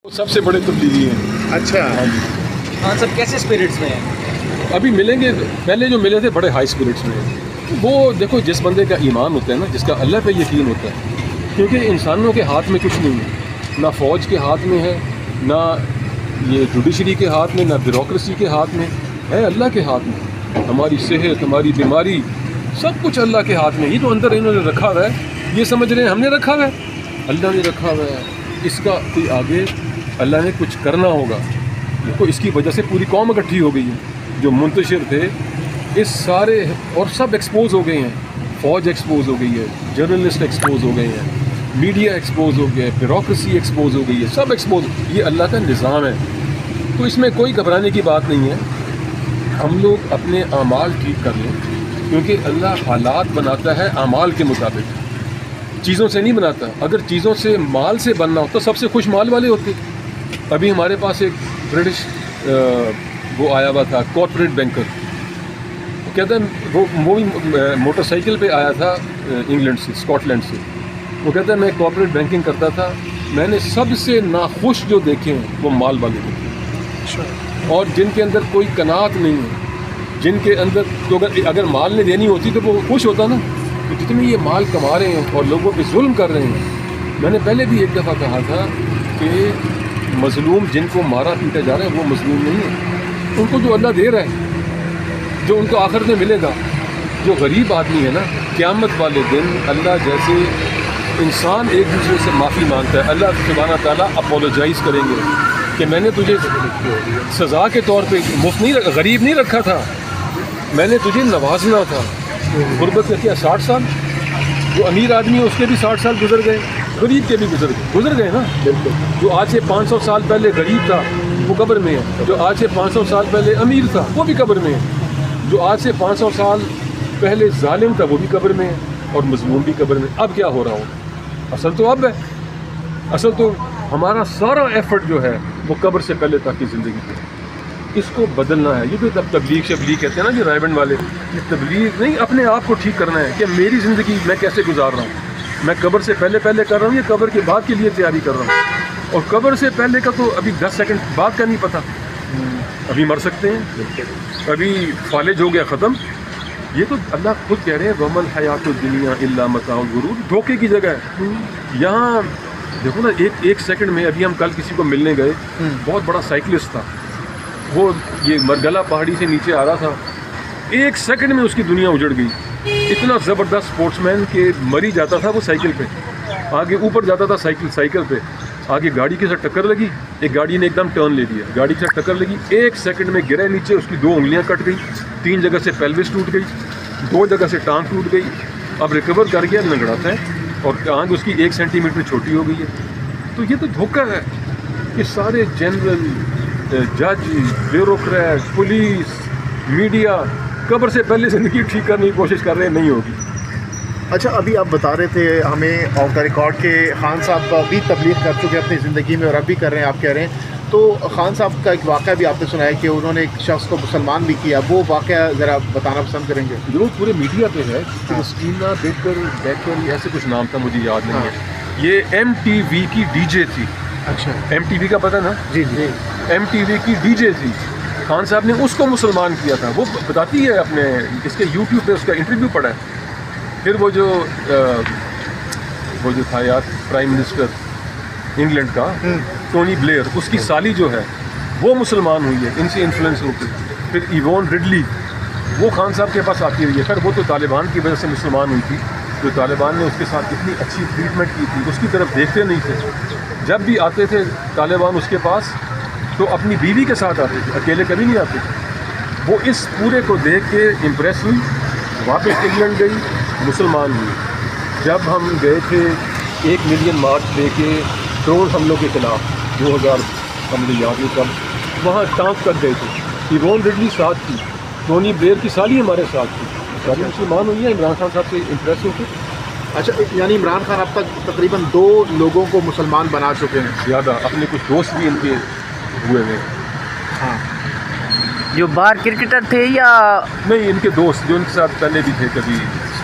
سب سے بڑے تبدیلی ہیں. اچھا. ہاں جی. ہاں سب کیسے اسپرٹس میں ہیں؟ ابھی ملیں گے. پہلے جو ملے تھے بڑے ہائی اسپرٹس میں. وہ دیکھو جس بندے کا ایمان ہوتا ہے نا, جس کا اللہ پہ یقین ہوتا ہے, کیونکہ انسانوں کے ہاتھ میں کچھ نہیں ہے, نہ فوج کے ہاتھ میں ہے, نہ یہ جوڈیشری کے ہاتھ میں, نہ بیوروکریسی کے ہاتھ میں ہے, اللہ کے ہاتھ میں. ہماری صحت, ہماری بیماری, سب کچھ اللہ کے ہاتھ میں. یہ تو اندر انہوں نے رکھا ہوا ہے, یہ سمجھ رہے ہیں ہم نے رکھا ہوا ہے, اللہ نے رکھا ہوا ہے. اس کا کوئی آگے اللہ نے کچھ کرنا ہوگا. دیکھو اس کی وجہ سے پوری قوم اکٹھی ہو گئی ہے. جو منتشر تھے اس سارے اور سب ایکسپوز ہو گئے ہیں. فوج ایکسپوز ہو گئی ہے, جرنلسٹ ایکسپوز ہو گئے ہیں, میڈیا ایکسپوز ہو گیا ہے, بیوروکریسی ایکسپوز ہو گئی ہے, سب ایکسپوز. یہ اللہ کا نظام ہے, تو اس میں کوئی گھبرانے کی بات نہیں ہے. ہم لوگ اپنے اعمال ٹھیک کر لیں, کیونکہ اللہ حالات بناتا ہے اعمال کے مطابق, چیزوں سے نہیں بناتا. اگر چیزوں سے مال سے بننا ہو تو سب سے خوش مال والے ہوتے. ابھی ہمارے پاس ایک برٹش وہ آیا ہوا تھا, کارپوریٹ بینکر. وہ کہتا ہے وہ بھی موٹر سائیکل پہ آیا تھا انگلینڈ سے, اسکاٹ لینڈ سے. وہ کہتا ہے میں کارپوریٹ بینکنگ کرتا تھا, میں نے سب سے ناخوش جو دیکھے ہیں وہ مال والے دیکھے, اور جن کے اندر کوئی قناعت نہیں ہے, جن کے اندر تو اگر مال نے دینی ہوتی تو وہ خوش ہوتا نا. تو جتنے یہ مال کما رہے ہیں اور لوگوں پہ ظلم کر رہے ہیں. میں نے پہلے بھی ایک دفعہ کہا تھا کہ مظلوم جن کو مارا پیٹا جا رہا ہے وہ مظلوم نہیں ہے, ان کو جو اللہ دے رہا ہے, جو ان کو آخر میں ملے گا. جو غریب آدمی ہے نا, قیامت والے دن اللہ جیسے انسان ایک دوسرے سے معافی مانگتا ہے, اللہ سبحانہ تعالیٰ اپولوجائز کریں گے کہ میں نے تجھے سزا کے طور پہ مفت نہیں, غریب نہیں رکھا تھا, میں نے تجھے نوازنا تھا. غربت کا کیا 60 سال, جو امیر آدمی ہے اس کے بھی 60 سال گزر گئے, غریب کے بھی گزر گئے نا. جو آج سے 500 سال پہلے غریب تھا وہ قبر میں ہے, جو آج سے 500 سال پہلے امیر تھا وہ بھی قبر میں ہے, جو آج سے 500 سال پہلے ظالم تھا وہ بھی قبر میں ہے, اور مظلوم بھی قبر میں. اب کیا ہو رہا ہوگا؟ اصل تو اب ہے, اصل تو ہمارا سارا ایفرٹ جو ہے وہ قبر سے پہلے تک کی زندگی پہ, اس کو بدلنا ہے. یہ تو تبلیغ شبلیغ کہتے ہیں نا, جو رائبن والے, یہ تبلیغ نہیں, اپنے آپ کو ٹھیک کرنا ہے کہ میری زندگی میں کیسے گزار رہا ہوں. میں قبر سے پہلے کر رہا ہوں یا قبر کے بعد کے لیے تیاری کر رہا ہوں. اور قبر سے پہلے کا تو ابھی 10 سیکنڈ بعد کا نہیں پتہ, ابھی مر سکتے ہیں, ابھی فالج ہو گیا ختم. یہ تو اللہ خود کہہ رہے ہیں وَمَا الْحَيَاةُ الدُّنْيَا إِلَّا مَتَاعُ الْغُرُورِ. دھوکے کی جگہ ہے. یہاں دیکھو نا, ایک سیکنڈ میں, ابھی ہم کل کسی کو ملنے گئے, بہت بڑا سائیکلسٹ تھا, وہ یہ مرگلا پہاڑی سے نیچے آ رہا تھا, 1 سیکنڈ میں اس کی دنیا اجڑ گئی. اتنا زبردست اسپورٹس مین کہ مری جاتا تھا وہ سائیکل پہ, آگے اوپر جاتا تھا سائیکل پہ, آگے گاڑی کے ساتھ ٹکر لگی, ایک گاڑی نے ایک دم ٹرن لے دیا, گاڑی کے ساتھ ٹکر لگی, 1 سیکنڈ میں گرے نیچے, اس کی 2 انگلیاں کٹ گئی, 3 جگہ سے پیلوس ٹوٹ گئی, 2 جگہ سے ٹانگ ٹوٹ گئی. اب ریکور کر گیا, لنگڑاتا ہے, اور ٹانگ اس کی 1 سینٹی میٹر چھوٹی ہو گئی ہے. تو یہ تو دھوکہ ہے کہ سارے جنرل, جج, بیوروکریٹ, پولیس, میڈیا قبر سے پہلے زندگی ٹھیک کرنے کی کوشش کر رہے ہیں, نہیں ہوگی. اچھا, ابھی آپ بتا رہے تھے ہمیں آف دا ریکارڈ کہ خان صاحب بھی تبلیغ کر چکے اپنی زندگی میں اور اب بھی کر رہے ہیں, آپ کہہ رہے ہیں. تو خان صاحب کا ایک واقعہ بھی آپ نے سنا ہے کہ انہوں نے ایک شخص کو مسلمان بھی کیا, وہ واقعہ ذرا بتانا پسند کریں گے؟ ضرور. پورے میڈیا پہ ہے, کرسٹینا بیکر ایسے کچھ نام تھا, مجھے یاد نہیں ہے. یہ MTV کی DJ تھی. اچھا, MTV کا پتہ نا؟ جی جی. MTV کی DJ تھی. خان صاحب نے اس کو مسلمان کیا تھا. وہ بتاتی ہے اپنے اس کے YouTube پہ, اس کا انٹرویو پڑھا ہے. پھر وہ جو تھا یار پرائم منسٹر انگلینڈ کا, ٹونی بلیئر, اس کی سالی جو ہے وہ مسلمان ہوئی ہے, ان سے انفلوئنس ہو کے. پھر ایوان رڈلی وہ خان صاحب کے پاس آتی رہی ہے. خیر وہ تو طالبان کی وجہ سے مسلمان ہوئی تھی, جو طالبان نے اس کے ساتھ اتنی اچھی ٹریٹمنٹ کی تھی, اس کی طرف دیکھتے نہیں تھے. جب بھی آتے تھے طالبان اس کے پاس تو اپنی بیوی کے ساتھ آتے تھے, اکیلے کبھی نہیں آتے تھے. وہ اس پورے کو دیکھ کے امپریس ہوئی, واپس انگلینڈ گئی, مسلمان ہوئی. جب ہم گئے تھے 1 ملین مارچ لے کے ڈرون حملوں کے خلاف 2000 کا مجھے یاد نہیں کب, وہاں ٹانک کر گئے تھے. ایوان رڈلی ساتھ تھی, ٹونی بلیئر کی سالی ہمارے ساتھ تھی, ساری مسلمان ہوئی ہیں عمران خان صاحب سے امپریس ہو کے. اچھا, یعنی عمران خان اب تک تقریباً 2 لوگوں کو مسلمان بنا چکے ہیں. زیادہ, اپنے کچھ دوست بھی ان کے ہوئے ہیں. ہاں, جو باہر کرکٹر تھے یا نہیں, ان کے دوست جو ان کے ساتھ پہلے بھی تھے, کبھی